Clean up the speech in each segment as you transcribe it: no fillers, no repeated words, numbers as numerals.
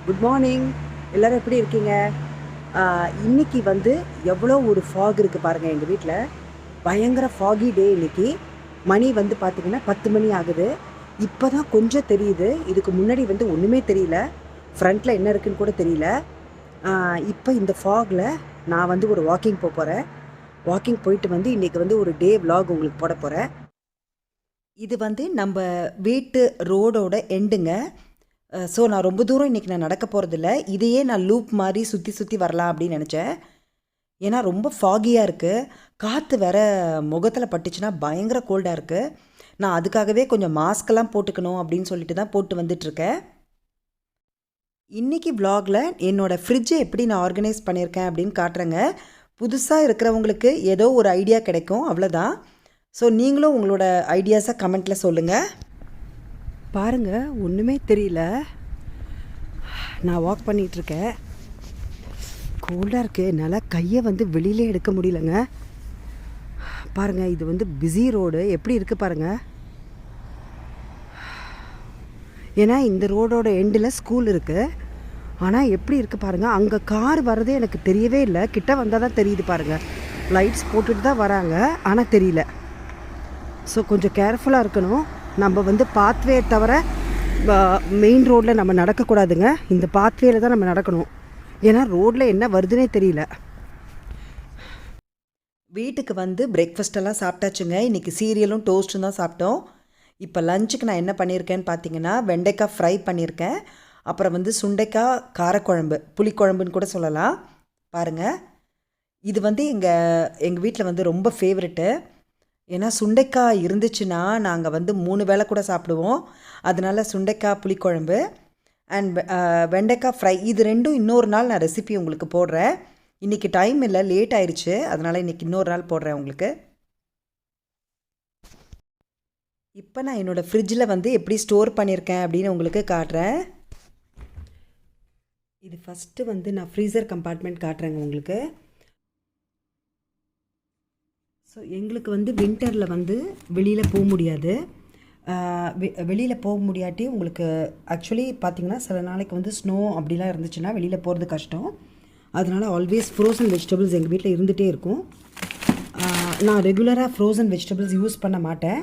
Good morning. எல்லோரும் எப்படி இருக்கீங்க? இன்னைக்கு வந்து எவ்வளோ ஒரு ஃபாக் இருக்குது பாருங்கள். எங்கள் வீட்டில் பயங்கர ஃபாகி டே இன்னைக்கு. மணி வந்து பார்த்திங்கன்னா 10 மணி ஆகுது. இப்போ தான் கொஞ்சம் தெரியுது. இதுக்கு முன்னாடி வந்து ஒன்றுமே தெரியல. ஃப்ரண்ட்டில் என்ன இருக்குன்னு கூட தெரியல. இப்போ இந்த ஃபாகில் நான் வந்து ஒரு வாக்கிங் போகிறேன். வாக்கிங் போயிட்டு வந்து இன்றைக்கி வந்து ஒரு டே vlog உங்களுக்கு போட போகிறேன். இது வந்து நம்ம வீட்டு ரோடோட எண்டுங்க. ஸோ நான் ரொம்ப தூரம் இன்றைக்கி நான் நடக்க போகிறதில்ல. இதையே நான் லூப் மாதிரி சுற்றி சுற்றி வரலாம் அப்படின்னு நினச்சேன். ஏன்னா ரொம்ப ஃபாகியாக இருக்குது. காற்று வேற முகத்தில் பட்டுச்சுன்னா பயங்கர கோல்டாக இருக்குது. நான் அதுக்காகவே கொஞ்சம் மாஸ்க்கெல்லாம் போட்டுக்கணும் அப்படின்னு சொல்லிட்டு தான் போட்டு வந்துட்டுருக்கேன். இன்றைக்கி vlogல என்னோடய ஃப்ரிட்ஜை எப்படி நான் ஆர்கனைஸ் பண்ணியிருக்கேன் அப்படின்னு காட்டுறேங்க. புதுசாக இருக்கிறவங்களுக்கு ஏதோ ஒரு ஐடியா கிடைக்கும், அவ்வளோதான். ஸோ நீங்களும் உங்களோட ஐடியாஸை கமெண்ட்டில் சொல்லுங்கள். பாருங்கள், ஒன்றுமே தெரியல. நான் வாக் பண்ணிகிட்ருக்கேன். கோல்டாக இருக்குது. என்னால் கையை வந்து வெளியிலே எடுக்க முடியலங்க. பாருங்கள், இது வந்து பிஸி ரோடு எப்படி இருக்குது பாருங்கள். ஏன்னா இந்த ரோடோட எண்டில் ஸ்கூல் இருக்குது. ஆனால் எப்படி இருக்குது பாருங்கள். அங்கே கார் வர்றதே எனக்கு தெரியவே இல்லை. கிட்ட வந்தால் தான் தெரியுது பாருங்கள். லைட்ஸ் போட்டுட்டு தான் வராங்க, ஆனால் தெரியல. ஸோ கொஞ்சம் கேர்ஃபுல்லாக இருக்கணும். நம்ம வந்து பாத்வே தவிர மெயின் ரோட்டில் நம்ம நடக்கக்கூடாதுங்க. இந்த பாத்வேயில் தான் நம்ம நடக்கணும். ஏன்னா ரோட்டில் என்ன வருதுன்னே தெரியல. வீட்டுக்கு வந்து பிரேக்ஃபாஸ்ட்டெல்லாம் சாப்பிட்டாச்சுங்க. இன்றைக்கி சீரியலும் டோஸ்ட்டும் தான் சாப்பிட்டோம். இப்போ லஞ்சுக்கு நான் என்ன பண்ணியிருக்கேன்னு பார்த்தீங்கன்னா, வெண்டைக்காய் ஃப்ரை பண்ணியிருக்கேன். அப்புறம் வந்து சுண்டைக்காய் காரக்குழம்பு, புளிக்குழம்புன்னு கூட சொல்லலாம். பாருங்கள், இது வந்து எங்கள் வீட்டில் வந்து ரொம்ப ஃபேவரெட்டு. ஏன்னா சுண்டைக்காய் இருந்துச்சுன்னா நாங்கள் வந்து 3 வேளை கூட சாப்பிடுவோம். அதனால் சுண்டைக்காய் புளிக்குழம்பு அண்ட் வெண்டைக்காய் ஃப்ரை, இது ரெண்டும் இன்னொரு நாள் நான் ரெசிபி உங்களுக்கு போடுறேன். இன்றைக்கி டைம் இல்லை, லேட் ஆயிடுச்சு. அதனால் இன்றைக்கி இன்னொரு நாள் போடுறேன் உங்களுக்கு. இப்போ நான் என்னோடய ஃப்ரிட்ஜில் வந்து எப்படி ஸ்டோர் பண்ணியிருக்கேன் அப்படின்னு உங்களுக்கு காட்டுறேன். இது ஃபஸ்ட்டு வந்து நான் ஃப்ரீசர் கம்பார்ட்மெண்ட் காட்டுறேங்க உங்களுக்கு. ஸோ எங்களுக்கு வந்து வின்டரில் வந்து வெளியில் போக முடியாது. வெளியில் போக முடியாட்டி உங்களுக்கு ஆக்சுவலி பார்த்திங்கன்னா சில நாளைக்கு வந்து ஸ்னோ அப்படிலாம் இருந்துச்சுன்னா வெளியில் போகிறது கஷ்டம். அதனால் ஆல்வேஸ் ஃப்ரோசன் வெஜிடபிள்ஸ் எங்கள் வீட்டில் இருந்துகிட்டே இருக்கும். நான் ரெகுலராக ஃப்ரோசன் வெஜிடபிள்ஸ் யூஸ் பண்ண மாட்டேன்.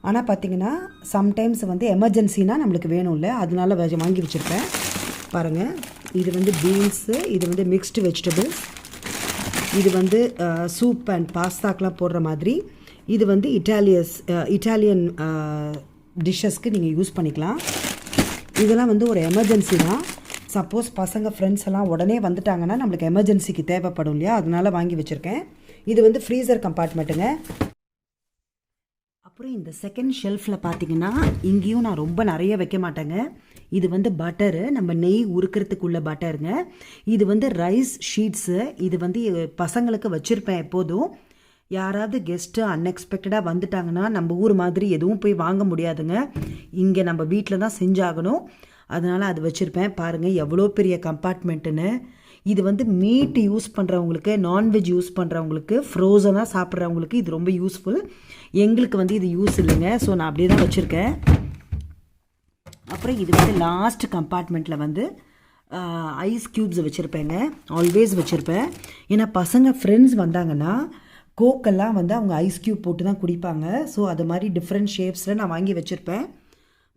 ஆனால் பார்த்திங்கன்னா சம்டைம்ஸ் வந்து எமர்ஜென்சினால் நம்மளுக்கு வேணும்ல, அதனால வாங்கி வச்சுருப்பேன். பாருங்கள், இது வந்து பீன்ஸு, இது வந்து மிக்ஸ்டு வெஜிடபிள்ஸ், இது வந்து சூப் அண்ட் பாஸ்தாக்கெலாம் போடுற மாதிரி. இது வந்து இட்டாலியன் டிஷ்ஷஸ்க்கு நீங்கள் யூஸ் பண்ணிக்கலாம். இதெல்லாம் வந்து ஒரு எமர்ஜென்சி தான். சப்போஸ் பசங்க ஃப்ரெண்ட்ஸ் எல்லாம் உடனே வந்துட்டாங்கன்னா நம்மளுக்கு எமர்ஜென்சிக்கு தேவைப்படும் இல்லையா, அதனால் வாங்கி வச்சுருக்கேன். இது வந்து ஃப்ரீசர் கம்பார்ட்மெண்ட்டுங்க. அப்புறம் இந்த செகண்ட் ஷெல்ஃபில் பார்த்தீங்கன்னா இங்கேயும் நான் ரொம்ப நிறைய வைக்க மாட்டேங்க. இது வந்து பட்டரு, நம்ம நெய் உருக்கிறதுக்குள்ள பட்டருங்க. இது வந்து ரைஸ் ஷீட்ஸு. இது வந்து பசங்களுக்கு வச்சுருப்பேன் எப்போதும். யாராவது கெஸ்ட்டு அன்எக்ஸ்பெக்டடாக வந்துட்டாங்கன்னா நம்ம ஊர் மாதிரி எதுவும் போய் வாங்க முடியாதுங்க. இங்கே நம்ம வீட்டில் தான் செஞ்சாகணும். அதனால் அது வச்சுருப்பேன். பாருங்கள் எவ்வளோ பெரிய கம்பார்ட்மெண்ட்டுன்னு. இது வந்து மீட் யூஸ் பண்ணுறவங்களுக்கு, நான்வெஜ் யூஸ் பண்ணுறவங்களுக்கு, ஃப்ரோசனாக சாப்பிட்றவங்களுக்கு இது ரொம்ப யூஸ்ஃபுல். எங்களுக்கு வந்து இது யூஸ் இல்லைங்க. ஸோ நான் அப்படியே தான் வச்சுருக்கேன். அப்புறம் இது வந்து லாஸ்ட் கம்பார்ட்மெண்ட்டில் வந்து ஐஸ் க்யூப்ஸ் வச்சுருப்பேங்க. ஆல்வேஸ் வச்சுருப்பேன். ஏன்னா பசங்க ஃப்ரெண்ட்ஸ் வந்தாங்கன்னா கோக்கெல்லாம் வந்து அவங்க ஐஸ் க்யூப் போட்டு தான் குடிப்பாங்க. ஸோ அது மாதிரி டிஃப்ரெண்ட் ஷேப்ஸில் நான் வாங்கி வச்சுருப்பேன்.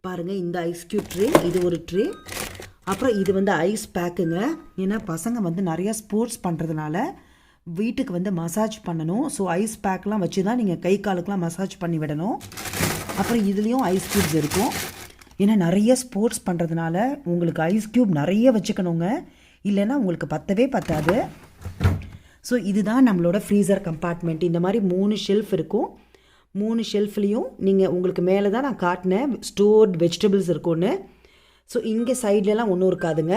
பாருங்கள், இந்த ஐஸ் க்யூப் ட்ரே, இது ஒரு ட்ரே. அப்புறம் இது வந்து ஐஸ் பேக்குங்க. ஏன்னா பசங்க வந்து நிறையா ஸ்போர்ட்ஸ் பண்ணுறதுனால வீட்டுக்கு வந்து மசாஜ் பண்ணணும். ஸோ ஐஸ் பேக்லாம் வச்சு தான் நீங்கள் கை காலுக்கெலாம் மசாஜ் பண்ணி விடணும். அப்புறம் இதுலேயும் ஐஸ் க்யூப்ஸ் இருக்கும். ஏன்னா நிறைய ஸ்போர்ட்ஸ் பண்ணுறதுனால உங்களுக்கு ஐஸ் க்யூப் நிறைய வச்சுக்கணுங்க, இல்லைன்னா உங்களுக்கு பத்தவே பத்தாது. ஸோ இதுதான் நம்மளோட ஃப்ரீசர் கம்பார்ட்மெண்ட். இந்த மாதிரி 3 ஷெல்ஃப் இருக்கும். 3 ஷெல்ஃப்லேயும் நீங்கள் உங்களுக்கு மேலே தான் நான் காட்டினேன் ஸ்டோர்ட் வெஜிடபிள்ஸ் இருக்கும்னு. ஸோ இங்கே சைட்லலாம் ஒன்றும் இருக்காதுங்க.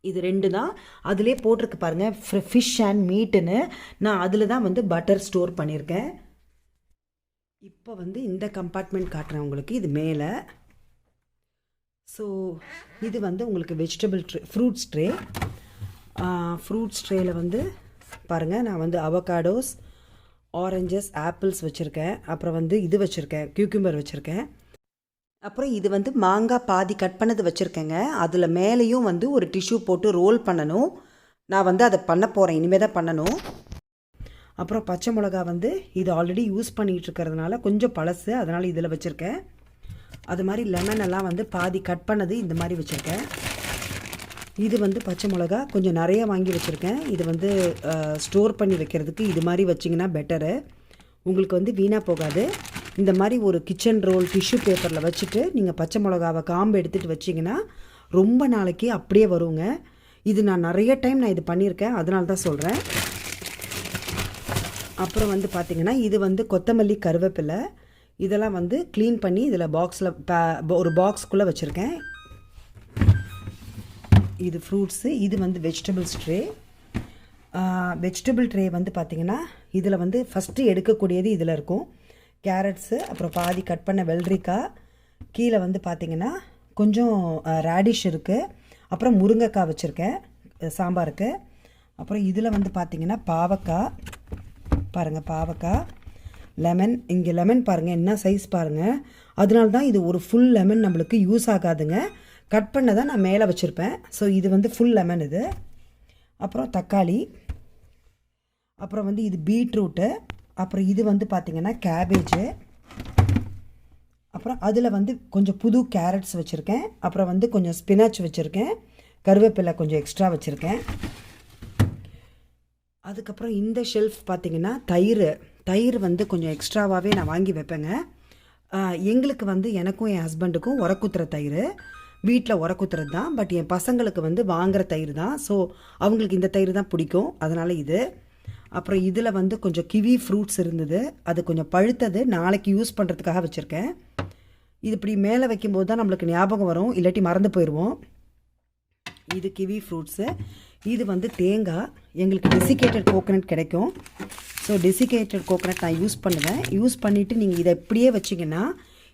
இது 2 தான். அதிலே போட்டிருக்கு பாருங்கள், ஃபிஷ் அண்ட் மீட்டுன்னு. நான் அதில் தான் வந்து பட்டர் ஸ்டோர் பண்ணியிருக்கேன். இப்போ வந்து இந்த கம்பார்ட்மெண்ட் காட்டுறேன் உங்களுக்கு. இது மேலே. ஸோ இது வந்து உங்களுக்கு vegetable tray, fruits tray. Fruits ட்ரேயில் வந்து பாருங்கள், நான் வந்து அவகாடோஸ், ஆரஞ்சஸ், ஆப்பிள்ஸ் வச்சுருக்கேன். அப்புறம் வந்து இது வச்சுருக்கேன், கியூக்கும்பர் வச்சுருக்கேன். அப்புறம் இது வந்து மாங்காய் பாதி கட் பண்ணது வச்சுருக்கேங்க. அதில் மேலேயும் வந்து ஒரு டிஷ்யூ போட்டு ரோல் பண்ணணும். நான் வந்து அதை பண்ண போகிறேன், இனிமேல் தான் பண்ணணும். அப்புறம் பச்சை மிளகா வந்து இது ஆல்ரெடி யூஸ் பண்ணிகிட்டு இருக்கிறதுனால கொஞ்சம் பழசு, அதனால் இதில் வச்சுருக்கேன். அது மாதிரி லெமன் எல்லாம் வந்து பாதி கட் பண்ணது இந்த மாதிரி வச்சுருக்கேன். இது வந்து பச்சை மிளகா கொஞ்சம் நிறைய வாங்கி வச்சுருக்கேன். இது வந்து ஸ்டோர் பண்ணி வைக்கிறதுக்கு இது மாதிரி வச்சிங்கன்னா பெட்டரு, உங்களுக்கு வந்து வீணாக போகாது. இந்த மாதிரி ஒரு கிச்சன் ரோல் டிஷ்யூ பேப்பரில் வச்சுட்டு நீங்கள் பச்சை மிளகாவை காம்பு எடுத்துகிட்டு வச்சிங்கன்னா ரொம்ப நாளைக்கு அப்படியே வருங்க. இது நான் நிறைய டைம் நான் இது பண்ணியிருக்கேன், அதனால தான் சொல்கிறேன். அப்புறம் வந்து பார்த்திங்கன்னா இது வந்து கொத்தமல்லி கருவேப்பிலை இதெல்லாம் வந்து க்ளீன் பண்ணி இதில் பாக்ஸில் ஒரு பாக்ஸ்க்குள்ளே வச்சுருக்கேன். இது ஃப்ரூட்ஸு, இது வந்து வெஜிடபிள்ஸ் ட்ரே. வெஜிடபிள் ட்ரே வந்து பார்த்திங்கன்னா இதில் வந்து ஃபஸ்ட்டு எடுக்கக்கூடியது இதில் இருக்கும் கேரட்ஸு, அப்புறம் பாதி கட் பண்ண வெள்ளரிக்காய், கீழே வந்து பார்த்திங்கன்னா கொஞ்சம் ரேடிஷ் இருக்குது, அப்புறம் முருங்கைக்காய் வச்சுருக்கேன் சாம்பாருக்கு. அப்புறம் இதில் வந்து பார்த்திங்கன்னா பாவக்காய் பாருங்கள், பாவக்காய், லெமன். இங்கே லெமன் பாருங்கள் என்ன சைஸ் பாருங்கள், அதனால தான் இது ஒரு ஃபுல் லெமன் நம்மளுக்கு யூஸ் ஆகாதுங்க, கட் பண்ண தான் நான் மேலே வச்சுருப்பேன். ஸோ இது வந்து ஃபுல் லெமன் இது. அப்புறம் தக்காளி, அப்புறம் வந்து இது பீட்ரூட்டு, அப்புறம் இது வந்து பார்த்திங்கன்னா கேபேஜு, அப்புறம் அதில் வந்து கொஞ்சம் புது கேரட்ஸ் வச்சுருக்கேன், அப்புறம் வந்து கொஞ்சம் ஸ்பினாச் வச்சுருக்கேன், கருவேப்பிலை கொஞ்சம் எக்ஸ்ட்ரா வச்சுருக்கேன். அதுக்கப்புறம் இந்த ஷெல்ஃப் பார்த்திங்கன்னா தயிர் வந்து கொஞ்சம் எக்ஸ்ட்ராவாகவே நான் வாங்கி வைப்பேங்க. எங்களுக்கு வந்து எனக்கும் என் ஹஸ்பண்டுக்கும் உரக்குத்துற தயிர், வீட்டில் உரக்குத்துறது தான். பட் என் பசங்களுக்கு வந்து வாங்குகிற தயிர் தான், ஸோ அவங்களுக்கு இந்த தயிர் தான் பிடிக்கும், அதனால் இது. அப்புறம் இதில் வந்து கொஞ்சம் கிவி ஃப்ரூட்ஸ் இருந்தது, அது கொஞ்சம் பழுத்தது, நாளைக்கு யூஸ் பண்ணுறதுக்காக வச்சுருக்கேன். இது இப்படி மேலே வைக்கும்போது தான் நம்மளுக்கு ஞாபகம் வரும், இல்லாட்டி மறந்து போயிடுவோம். இது கிவி ஃப்ரூட்ஸு. இது வந்து தேங்காய், எங்களுக்கு டெசிகேட்டட் கோகனட் கிடைக்கும், ஸோ டெசிகேட்டட் கோகனட் நான் யூஸ் பண்ணுவேன். யூஸ் பண்ணிவிட்டு நீங்கள் இதை இப்படியே வச்சிங்கன்னா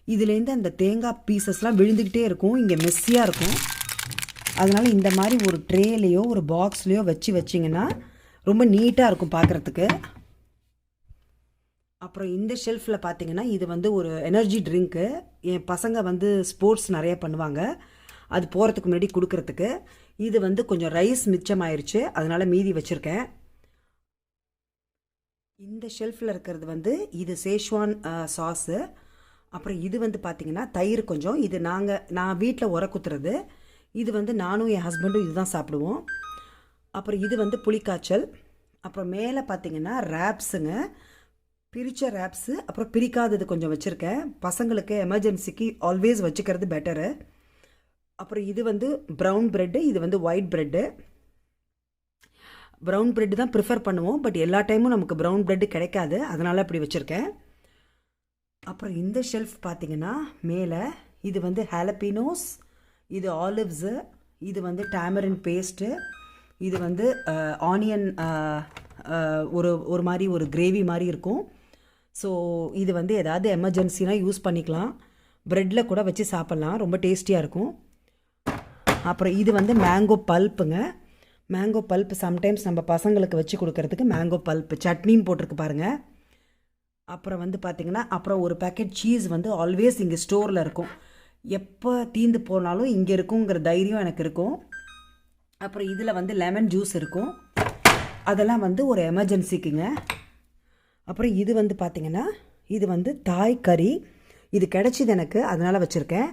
இதுலேருந்து அந்த தேங்காய் பீசஸ்லாம் விழுந்துக்கிட்டே இருக்கும், இங்கே மெஸ்ஸியாக இருக்கும். அதனால் இந்த மாதிரி ஒரு ட்ரேலேயோ ஒரு பாக்ஸ்லேயோ வச்சிங்கன்னா ரொம்ப நீட்டாக இருக்கும் பார்க்குறதுக்கு. அப்புறம் இந்த ஷெல்ஃபில் பார்த்தீங்கன்னா இது வந்து ஒரு எனர்ஜி ட்ரிங்க்கு, என் பசங்க வந்து ஸ்போர்ட்ஸ் நிறைய பண்ணுவாங்க, அது போகிறதுக்கு முன்னாடி கொடுக்கறதுக்கு. இது வந்து கொஞ்சம் ரைஸ் மிச்சமாயிருச்சு, அதனால் மீதி வச்சுருக்கேன். இந்த ஷெல்ஃபில் இருக்கிறது வந்து இது சேஷ்வான் சாஸு. அப்புறம் இது வந்து பார்த்திங்கன்னா தயிர் கொஞ்சம், இது நான் வீட்டில் உரக்குத்துறது, இது வந்து நானும் என் ஹஸ்பண்டும் இதுதான் சாப்பிடுவோம். அப்புறம் இது வந்து புளிக்காய்ச்சல். அப்புறம் மேலே பார்த்திங்கன்னா ரேப்ஸுங்க, பிரித்த ரேப்ஸு, அப்புறம் பிரிக்காதது கொஞ்சம் வச்சுருக்கேன், பசங்களுக்கு எமர்ஜென்சிக்கு ஆல்வேஸ் வச்சுக்கிறது பெட்டரு. அப்புறம் இது வந்து ப்ரௌன் ப்ரெட்டு, இது வந்து ஒயிட் ப்ரெட்டு. ப்ரௌன் ப்ரெட்டு தான் ப்ரிஃபர் பண்ணுவோம், பட் எல்லா டைமும் நமக்கு ப்ரௌன் ப்ரெட்டு கிடைக்காது, அதனால் அப்படி வச்சுருக்கேன். அப்புறம் இந்த ஷெல்ஃப் பார்த்திங்கன்னா மேலே இது வந்து ஹாலபினோஸ், இது ஆலிவ்ஸு, இது வந்து டேமரின் பேஸ்ட்டு, இது வந்து ஆனியன் ஒரு மாதிரி ஒரு கிரேவி மாதிரி இருக்கும். ஸோ இது வந்து ஏதாவது எமர்ஜென்சினா யூஸ் பண்ணிக்கலாம், ப்ரெட்டில் கூட வச்சு சாப்பிட்லாம், ரொம்ப டேஸ்டியாக இருக்கும். அப்புறம் இது வந்து மேங்கோ பல்ப்புங்க, மேங்கோ பல்ப்பு சம்டைம்ஸ் நம்ம பசங்களுக்கு வச்சு கொடுக்கறதுக்கு மேங்கோ பல்ப்பு சட்னின்னு போட்டிருக்கு பாருங்கள். அப்புறம் வந்து பார்த்திங்கன்னா அப்புறம் ஒரு பேக்கெட் சீஸ் வந்து ஆல்வேஸ் இங்கே ஸ்டோரில் இருக்கும், எப்போ தீந்து போனாலும் இங்கே இருக்குங்கிற தைரியம் எனக்கு இருக்கும். அப்புறம் இதில் வந்து லெமன் ஜூஸ் இருக்கும், அதெல்லாம் வந்து ஒரு எமர்ஜென்சிக்குங்க. அப்புறம் இது வந்து பார்த்திங்கன்னா இது வந்து தாய் கறி, இது கிடச்சிது எனக்கு, அதனால் வச்சுருக்கேன்.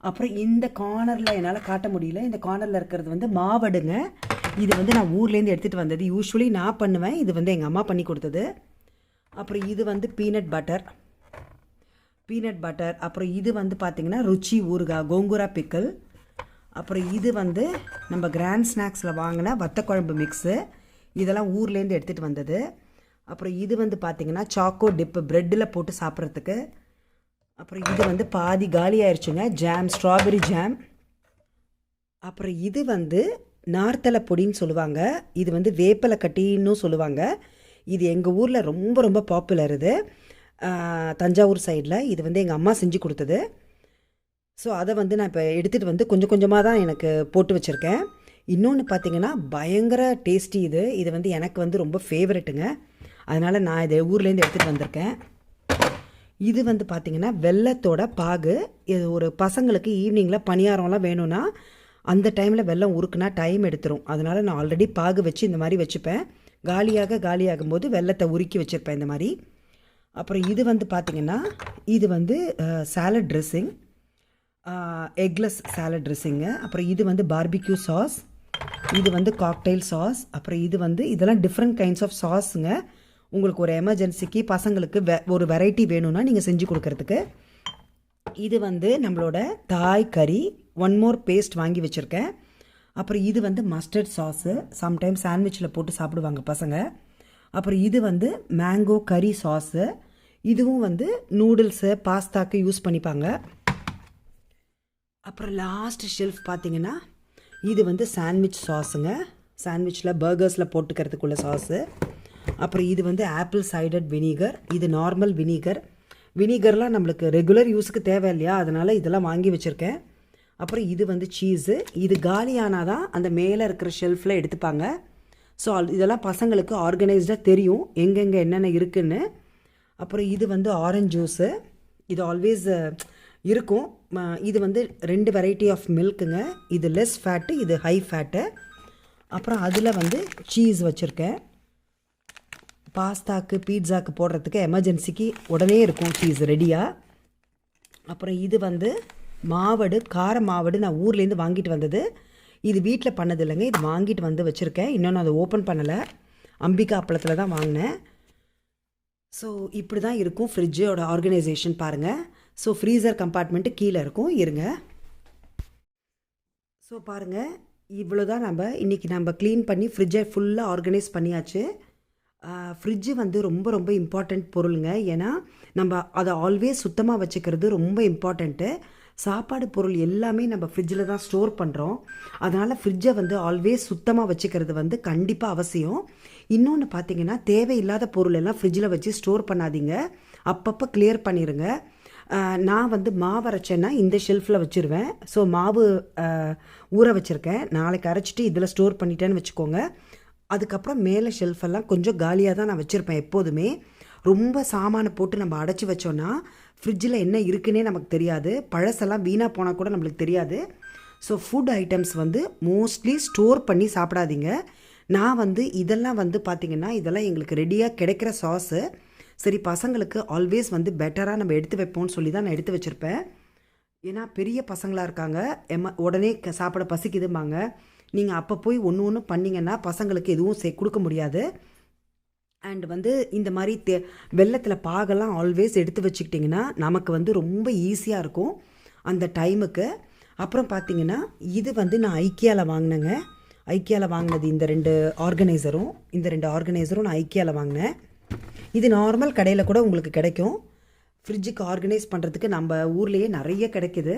அப்புறம் இந்த கார்னரில் என்னால் காட்ட முடியல, இந்த கார்னரில் இருக்கிறது வந்து மாவடுங்க, இது வந்து நான் ஊர்லேருந்து எடுத்துகிட்டு வந்தது, யூஸ்வலி நான் பண்ணுவேன், இது வந்து எங்கள் அம்மா பண்ணி கொடுத்தது. அப்புறம் இது வந்து பீனட் பட்டர். அப்புறம் இது வந்து பார்த்திங்கன்னா ருச்சி ஊறுகாய், கோங்கூரா பிக்கல். அப்புறம் இது வந்து நம்ம கிராண்ட் ஸ்நாக்ஸில் வாங்கின வத்தக்குழம்பு மிக்ஸு, இதெல்லாம் ஊர்லேருந்து எடுத்துகிட்டு வந்தது. அப்புறம் இது வந்து பார்த்திங்கன்னா சாக்கோ டிப்பு, ப்ரெட்டில் போட்டு சாப்பிட்றதுக்கு. அப்புறம் இது வந்து பாதி காலி ஆயிடுச்சுங்க, ஜாம், ஸ்ட்ராபெரி ஜாம். அப்புறம் இது வந்து நார்த்தலை பொடின்னு சொல்லுவாங்க, இது வந்து வேப்பலை கட்டின்னு சொல்லுவாங்க, இது எங்கள் ஊரில் ரொம்ப ரொம்ப பாப்புலர், இது தஞ்சாவூர் சைடில். இது வந்து எங்கள் அம்மா செஞ்சு கொடுத்தது. ஸோ அதை வந்து நான் இப்போ எடுத்துகிட்டு வந்து கொஞ்சம் கொஞ்சமாக தான் எனக்கு போட்டு வச்சுருக்கேன். இன்னொன்று பார்த்திங்கன்னா பயங்கர டேஸ்டி, இது வந்து எனக்கு வந்து ரொம்ப ஃபேவரெட்டுங்க, அதனால் நான் இதை ஊர்லேருந்து எடுத்துகிட்டு வந்திருக்கேன். இது வந்து பார்த்திங்கன்னா வெல்லத்தோட பாகு. இது ஒரு பசங்களுக்கு ஈவினிங்கில் பணியாரம்லாம் வேணும்னா அந்த டைமில் வெல்லம் உருக்குனா டைம் எடுத்துரும். அதனால் நான் ஆல்ரெடி பாகு வச்சு இந்த மாதிரி வச்சுப்பேன். காலியாகும் போது வெல்லத்தை உருக்கி வச்சுருப்பேன் இந்த மாதிரி. அப்புறம் இது வந்து பார்த்திங்கன்னா இது வந்து salad dressing, eggless salad dressing. அப்புறம் இது வந்து பார்பிக்யூ சாஸ், இது வந்து காக்டெயில் சாஸ். அப்புறம் இது வந்து இதெல்லாம் டிஃப்ரெண்ட் கைண்ட்ஸ் ஆஃப் சாஸுங்க. உங்களுக்கு ஒரு எமர்ஜென்சிக்கு பசங்களுக்கு ஒரு வெரைட்டி வேணும்னா நீங்கள் செஞ்சு கொடுக்கறதுக்கு. இது வந்து நம்மளோட தாய் கறி ஒன் மோர் பேஸ்ட் வாங்கி வச்சுருக்கேன். அப்புறம் இது வந்து மஸ்டர்ட் சாஸு, சம்டைம் சாண்ட்விச்சில் போட்டு சாப்பிடுவாங்க பசங்க. அப்புறம் இது வந்து மேங்கோ கறி சாஸு, இதுவும் வந்து நூடுல்ஸு பாஸ்தாக்கு யூஸ் பண்ணிப்பாங்க. அப்புறம் லாஸ்ட் ஷெல்ஃப் பார்த்திங்கன்னா இது வந்து சாண்ட்விச் சாஸுங்க, சாண்ட்விச்சில் பர்கர்ஸில் போட்டுக்கிறதுக்குள்ள சாஸு. அப்புறம் இது வந்து ஆப்பிள் சைடட் வினிகர், இது நார்மல் வினிகர். வினிகர்லாம் நம்மளுக்கு ரெகுலர் யூஸுக்கு தேவை இல்லையா, அதனால் இதெல்லாம் வாங்கி வச்சுருக்கேன். அப்புறம் இது வந்து சீஸு, இது காலியானால் தான் அந்த மேலே இருக்கிற ஷெல்ஃபில் எடுத்துப்பாங்க. ஸோ இதெல்லாம் பசங்களுக்கு ஆர்கனைஸ்டாக தெரியும் எங்கெங்கே என்னென்ன இருக்குதுன்னு. அப்புறம் இது வந்து ஆரஞ்ச் ஜூஸு, இது ஆல்வேஸ் இருக்கும். இது வந்து 2 வெரைட்டி ஆஃப் மில்க்குங்க, இது லெஸ் ஃபேட்டு, இது ஹை ஃபேட்டு. அப்புறம் அதில் வந்து சீஸ் வச்சுருக்கேன். பாஸ்தாக்கு பீட்சாக்கு போடுறதுக்கு எமர்ஜென்சிக்கு உடனே இருக்கும் சீஸ் ரெடியாக. அப்புறம் இது வந்து மாவடு, கார மாவடு நான் ஊர்லேருந்து வாங்கிட்டு வந்தது. இது வீட்டில் பண்ணது இல்லைங்க, இது வாங்கிட்டு வந்து வச்சுருக்கேன். இன்னும் நான் அதை ஓப்பன் பண்ணலை, அம்பிகா அப்பளத்தில் தான் வாங்கினேன். ஸோ இப்படி தான் இருக்கும் ஃப்ரிட்ஜோட ஆர்கனைசேஷன் பாருங்கள். ஸோ ஃப்ரீசர் கம்பார்ட்மெண்ட்டு கீழே இருக்கும், இருங்க. ஸோ பாருங்கள், இவ்வளோ தான் இன்றைக்கி நம்ம க்ளீன் பண்ணி ஃப்ரிட்ஜை ஃபுல்லாக ஆர்கனைஸ் பண்ணியாச்சு. ஃப்ரிட்ஜு வந்து ரொம்ப ரொம்ப இம்பார்ட்டண்ட் பொருளுங்க. ஏன்னா நம்ம அதை ஆல்வேஸ் சுத்தமாக வச்சுக்கிறது ரொம்ப இம்பார்ட்டண்ட்டு. சாப்பாடு பொருள் எல்லாமே நம்ம ஃப்ரிட்ஜில் தான் ஸ்டோர் பண்ணுறோம். அதனால் ஃப்ரிட்ஜை வந்து ஆல்வேஸ் சுத்தமாக வச்சுக்கிறது வந்து கண்டிப்பாக அவசியம். இன்னொன்று பார்த்திங்கன்னா, தேவையில்லாத பொருள் எல்லாம் ஃப்ரிட்ஜில் வச்சு ஸ்டோர் பண்ணாதீங்க, அப்பப்போ கிளியர் பண்ணிடுங்க. நான் வந்து மாவு அரைச்சேன்னா இந்த ஷெல்ஃபில் வச்சுருவேன். ஸோ மாவு ஊற வச்சுருக்கேன், நாளைக்கு அரைச்சிட்டு இதில் ஸ்டோர் பண்ணிட்டேன்னு வச்சுக்கோங்க. அதுக்கப்புறம் மேலே ஷெல்ஃபெல்லாம் கொஞ்சம் காலியாக தான் நான் வச்சுருப்பேன் எப்போதுமே. ரொம்ப சாமானை போட்டு நம்ம அடைச்சி வச்சோன்னா ஃப்ரிட்ஜில் என்ன இருக்குன்னே நமக்கு தெரியாது, பழசெல்லாம் வீணாக போனால் கூட நம்மளுக்கு தெரியாது. ஸோ ஃபுட் ஐட்டம்ஸ் வந்து மோஸ்ட்லி ஸ்டோர் பண்ணி சாப்பிடாதீங்க. நான் வந்து இதெல்லாம் வந்து பார்த்திங்கன்னா இதெல்லாம் எங்களுக்கு ரெடியாக கிடைக்கிற சாஸு. சரி, பசங்களுக்கு ஆல்வேஸ் வந்து பெட்டராக நம்ம எடுத்து வைப்போம்னு சொல்லி தான் நான் எடுத்து வச்சுருப்பேன். ஏன்னா பெரிய பசங்களாக இருக்காங்க, உடனே சாப்பிட பசிக்குதும்பாங்க. நீங்கள் அப்போ போய் ஒன்று பண்ணிங்கன்னா பசங்களுக்கு எதுவும் கொடுக்க முடியாது. அண்ட் வந்து இந்த மாதிரி வெல்லத்தில் பாகெல்லாம் ஆல்வேஸ் எடுத்து வச்சுக்கிட்டிங்கன்னா நமக்கு வந்து ரொம்ப ஈஸியாக இருக்கும் அந்த டைமுக்கு. அப்புறம் பார்த்திங்கன்னா இது வந்து நான் ஐக்கியாவில் வாங்கினேங்க. ஐக்கியாவில் வாங்கினது இந்த 2 ஆர்கனைசரும் நான் ஐக்கியாவில் வாங்கினேன். இது நார்மல் கடையில் கூட உங்களுக்கு கிடைக்கும். ஃப்ரிட்ஜுக்கு ஆர்கனைஸ் பண்ணுறதுக்கு நம்ம ஊர்லேயே நிறைய கிடைக்கிது.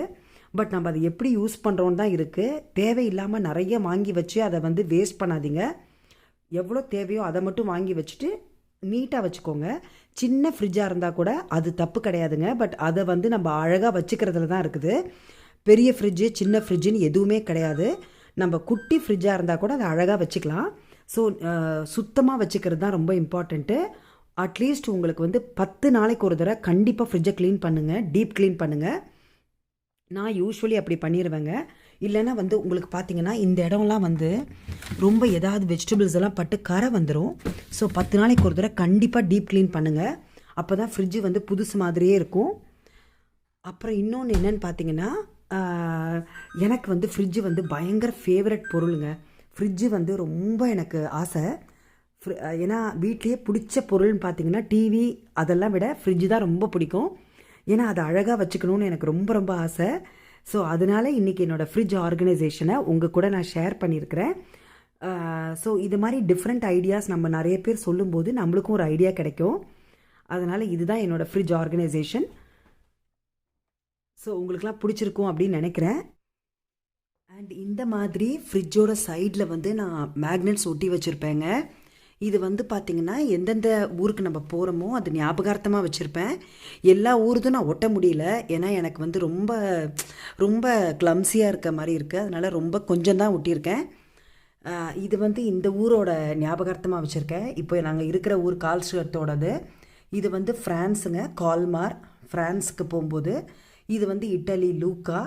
பட் நம்ம அதை எப்படி யூஸ் பண்ணுறோன்னு தான் இருக்குது. தேவையில்லாமல் நிறைய வாங்கி வச்சு அதை வந்து வேஸ்ட் பண்ணாதீங்க. எவ்வளோ தேவையோ அதை மட்டும் வாங்கி வச்சுட்டு நீட்டாக வச்சுக்கோங்க. சின்ன ஃப்ரிட்ஜாக இருந்தால் கூட அது தப்பு கிடையாதுங்க. பட் அதை வந்து நம்ம அழகாக வச்சுக்கிறதுல தான் இருக்குது. பெரிய ஃப்ரிட்ஜு சின்ன ஃப்ரிட்ஜுன்னு எதுவுமே கிடையாது. நம்ம குட்டி ஃப்ரிட்ஜாக இருந்தால் கூட அதை அழகாக வச்சுக்கலாம். ஸோ சுத்தமாக வச்சுக்கிறது தான் ரொம்ப இம்பார்ட்டண்ட்டு. அட்லீஸ்ட் உங்களுக்கு வந்து 10 நாளைக்கு ஒரு தடவை கண்டிப்பாக ஃப்ரிட்ஜை க்ளீன் பண்ணுங்கள், டீப் க்ளீன் பண்ணுங்கள். நான் யூஸ்வலி அப்படி பண்ணிடுவேங்க. இல்லைன்னா வந்து உங்களுக்கு பார்த்தீங்கன்னா இந்த இடம்லாம் வந்து ரொம்ப ஏதாவது வெஜிடபிள்ஸ் எல்லாம் பட்டு கரை வந்துடும். ஸோ 10 நாளைக்கு ஒரு தடவை கண்டிப்பாக டீப் க்ளீன் பண்ணுங்கள். அப்போ தான் ஃப்ரிட்ஜு வந்து புதுசு மாதிரியே இருக்கும். அப்புறம் இன்னொன்று என்னென்னு பார்த்தீங்கன்னா, எனக்கு வந்து ஃப்ரிட்ஜு வந்து பயங்கர ஃபேவரட் பொருளுங்க. ஃப்ரிட்ஜு வந்து ரொம்ப எனக்கு ஆசை. ஏன்னா வீட்லேயே பிடிச்ச பொருள்னு பார்த்தீங்கன்னா டிவி, அதெல்லாம் விட ஃப்ரிட்ஜு தான் ரொம்ப பிடிக்கும். ஏன்னா அதை அழகாக வச்சுக்கணுன்னு எனக்கு ரொம்ப ரொம்ப ஆசை. ஸோ அதனால இன்றைக்கி என்னோடய ஃப்ரிட்ஜ் ஆர்கனைசேஷனை உங்கள் கூட நான் ஷேர் பண்ணியிருக்கிறேன். ஸோ இது மாதிரி டிஃப்ரெண்ட் ஐடியாஸ் நம்ம நிறைய பேர் சொல்லும்போது நம்மளுக்கும் ஒரு ஐடியா கிடைக்கும். அதனால் இதுதான் என்னோடய ஃப்ரிட்ஜ் ஆர்கனைசேஷன். ஸோ உங்களுக்கெலாம் பிடிச்சிருக்கும் அப்படின்னு நினைக்கிறேன். அண்ட் இந்த மாதிரி ஃப்ரிட்ஜோட சைடில் வந்து நான் மேக்னெட்ஸ் ஒட்டி வச்சுருப்பேங்க. இது வந்து பார்த்திங்கன்னா எந்தெந்த ஊருக்கு நம்ம போகிறோமோ அது ஞாபகார்த்தமாக வச்சுருப்பேன். எல்லா ஊருதும் நான் ஒட்ட முடியல, ஏன்னா எனக்கு வந்து ரொம்ப ரொம்ப கிளம்ஸியாக இருக்க மாதிரி இருக்குது. அதனால் ரொம்ப கொஞ்சம் தான் ஒட்டியிருக்கேன். இது வந்து இந்த ஊரோட ஞாபகார்த்தமாக வச்சுருக்கேன். இப்போ நாங்கள் இருக்கிற ஊர் கால்ஸ்டோடது. இது வந்து ஃப்ரான்ஸுங்க, கால்மார், ஃப்ரான்ஸுக்கு போகும்போது. இது வந்து இட்டலி, லூக்கா.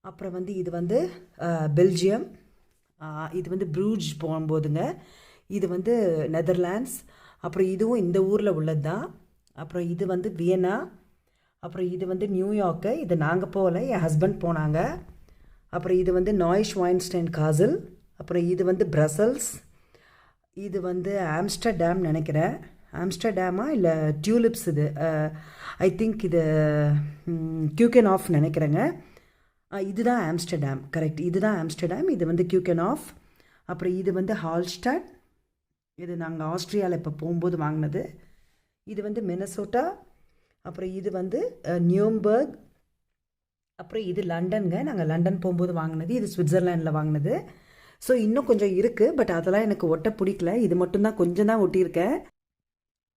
அப்புறம் வந்து இது வந்து பெல்ஜியம். இது வந்து ப்ரூஜ் போகும்போதுங்க. இது வந்து நெதர்லாண்ட்ஸ். அப்புறம் இதுவும் இந்த ஊரில் உள்ளது தான். அப்புறம் இது வந்து வியன்னா. அப்புறம் இது வந்து நியூயார்க்கு. இது நாங்கள் போகல, என் ஹஸ்பண்ட் போனாங்க. அப்புறம் இது வந்து நாய்ஷ்வைன்ஸ்டைன் காசில். அப்புறம் இது வந்து பிரசல்ஸ். இது வந்து ஆம்ஸ்டர்டாம் நினைக்கிறேன். ஆம்ஸ்டர்டாமா இல்லை டியூலிப்ஸ் இது. ஐ திங்க் இது கியூகன் ஆஃப் நினைக்கிறேங்க. இதுதான் ஆம்ஸ்டர்டாம், கரெக்ட். இதுதான் ஆம்ஸ்டர்டாம். இது வந்து கியூகன் ஆஃப். அப்புறம் இது வந்து ஹால்ஸ்டாட். இது நாங்கள் ஆஸ்திரியாவில் இப்போ போகும்போது வாங்கினது. இது வந்து மினசோட்டா. அப்புறம் இது வந்து நியூம்பர்க். அப்புறம் இது லண்டனுங்க, நாங்கள் லண்டன் போகும்போது வாங்கினது. இது சுவிட்சர்லாண்டில் வாங்கினது. ஸோ இன்னும் கொஞ்சம் இருக்குது, பட் அதெல்லாம் எனக்கு ஒட்ட பிடிக்கல. இது மட்டும்தான் கொஞ்சம் தான் ஒட்டியிருக்கேன்.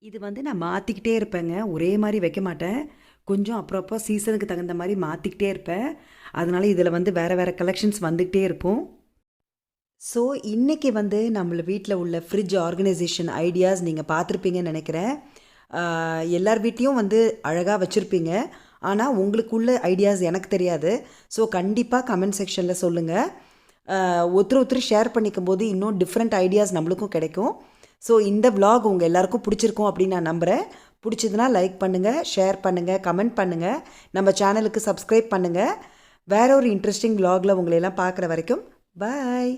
இது வந்து நான் மாற்றிக்கிட்டே இருப்பேங்க, ஒரே மாதிரி வைக்க மாட்டேன். கொஞ்சம் அப்புறப்போ சீசனுக்கு தகுந்த மாதிரி மாற்றிக்கிட்டே இருப்பேன். அதனால் இதில் வந்து வேறு வேறு கலெக்ஷன்ஸ் வந்துக்கிட்டே இருக்கும். ஸோ இன்றைக்கி வந்து நம்மள வீட்டில் உள்ள ஃப்ரிட்ஜ் ஆர்கனைசேஷன் ஐடியாஸ் நீங்கள் பார்த்துருப்பீங்கன்னு நினைக்கிறேன். எல்லார் வீட்லேயும் வந்து அழகாக வச்சுருப்பீங்க. ஆனால் உங்களுக்குள்ள ஐடியாஸ் எனக்கு தெரியாது. ஸோ கண்டிப்பாக கமெண்ட் செக்ஷனில் சொல்லுங்கள். ஒருத்தர் ஷேர் பண்ணிக்கும் போது இன்னும் டிஃப்ரெண்ட் ஐடியாஸ் நம்மளுக்கும் கிடைக்கும். ஸோ இந்த vlog உங்கள் எல்லாருக்கும் பிடிச்சிருக்கும் அப்படின்னு நான் நம்புகிறேன். பிடிச்சதுன்னா லைக் பண்ணுங்கள், ஷேர் பண்ணுங்கள், கமெண்ட் பண்ணுங்கள், நம்ம சேனலுக்கு சப்ஸ்கிரைப் பண்ணுங்கள். வேற ஒரு இன்ட்ரெஸ்டிங் vlogல உங்களை எல்லாம் பார்க்குற வரைக்கும் பாய்.